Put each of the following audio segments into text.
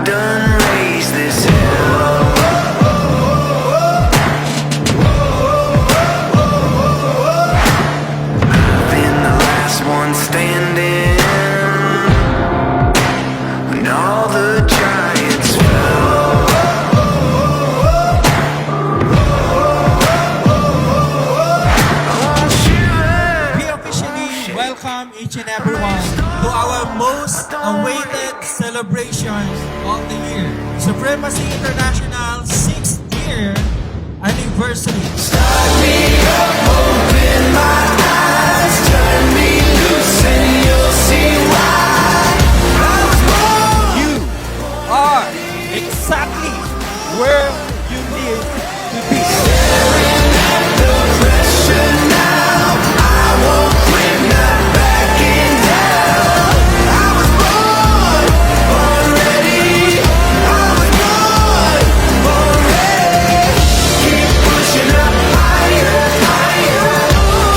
done raised this hell. I've been the last one standing when all the giants fell. We officially welcome each and everyone to our most awaited celebration of the year, Supremacy International 6th year anniversary. Start me up, open my eyes, turn me loose and you'll see why I was born. You are exactly where you need to be. Staring at the pressure now, I won't quit, not backing down. I was born, born ready. I was born ready. Keep pushing up higher, higher.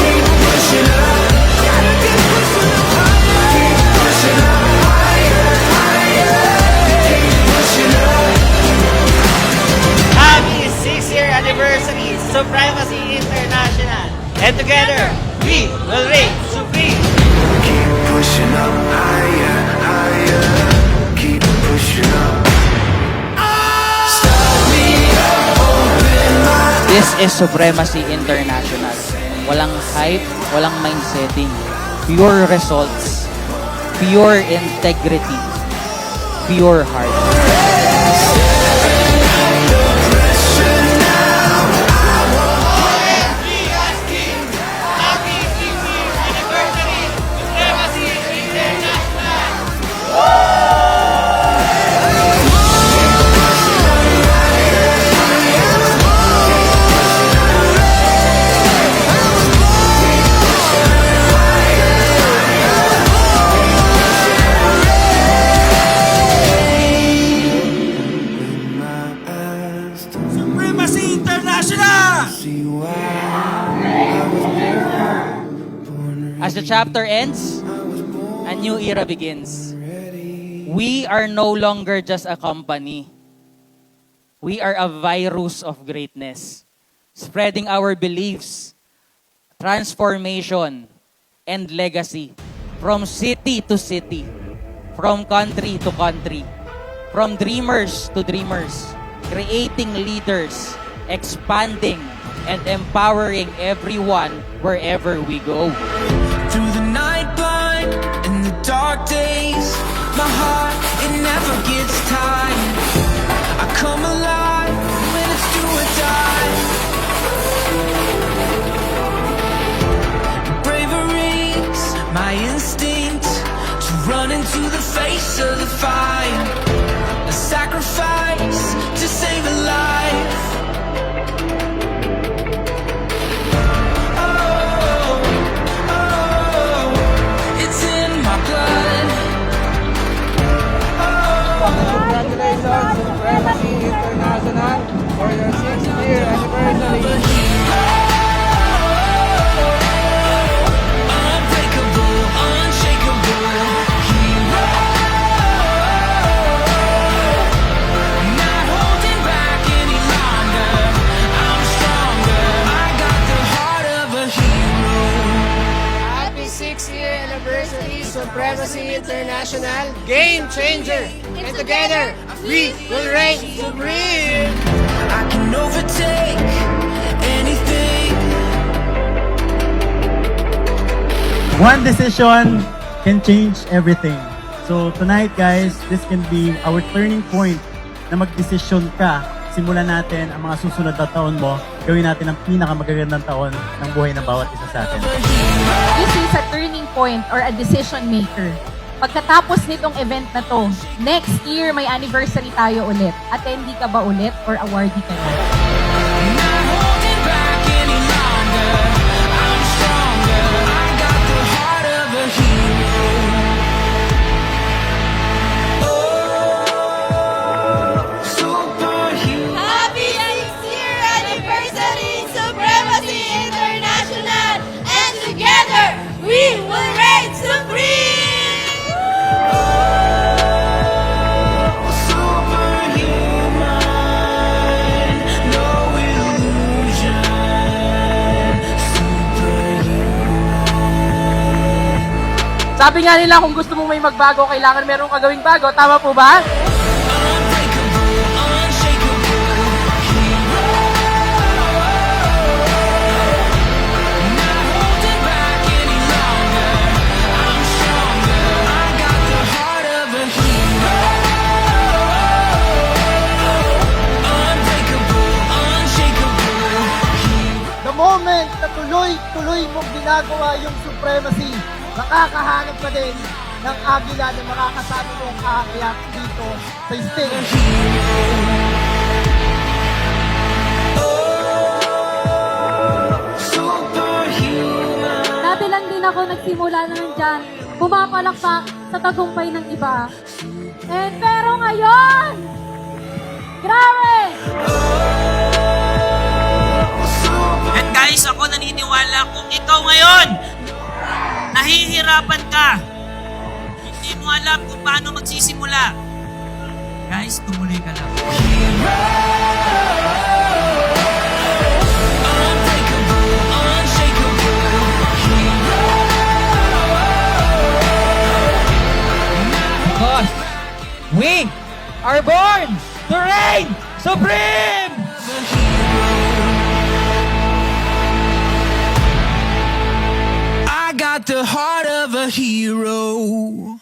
Keep pushing up, gotta keep pushing up higher. Keep pushing up higher, higher. Keep pushing up. Happy 6th-year anniversary, Supremacy International. And together, we will reign supreme. Keep pushing up higher, higher. Keep pushing up. Start me up, open my. This is Supremacy International. Walang hype, walang mind setting. Pure results, pure integrity, pure heart. Supremacy International! See why As the chapter ends, a new era begins. We are no longer just a company. We are a virus of greatness, spreading our beliefs, transformation, and legacy from city to city, from country to country, from dreamers to dreamers, creating leaders, expanding and empowering everyone wherever we go. through the night blind and the dark days. My heart, it never gets tired. I come alive when it's do or die. Bravery's my instinct to run into the face of the fire. A sacrifice to save a life. Oh, oh, it's in my blood. Congratulations, Supremacy International, for your 6th year anniversary. Unbreakable, unshakable hero. Not holding back any longer. I'm stronger. I got the heart of a hero. Happy 6th year anniversary, Supremacy International, game changer. And together, we will reign supreme. I can overtake anything. One decision can change everything. So tonight guys, this can be our turning point na magdesisyon ka. Simulan natin ang mga susunod na taon mo. Gawin natin ang pinakamagagandang taon ng buhay ng bawat isa sa atin. This is a turning point or a decision maker. Pagkatapos nitong event na to, next year may anniversary tayo ulit. Attendee ka ba ulit or awardee ka na? Not holding back any longer. I'm stronger. I got the heart of a hero. Oh, superhero. Happy 6th year anniversary, Supremacy International! And together, we will reign supreme! So Sabi nga nila kung gusto mong may magbago, kailangan meron ka gawing bago. Tama po ba? The moment na tuloy mong ginagawa yung supremacy, makakahanap ka din ng agila na makakasama mong aakyat dito sa stage. Dati lang din ako nagsimula naman dyan, pumapalakpak sa tagumpay ng iba. Pero ngayon, grabe! And guys, ako naniniwala kung ikaw ngayon, nahihirapan ka, hindi mo alam kung paano magsisimula, guys, tumuloy ka lang. Because we are born to reign supreme! I got the heart of a hero.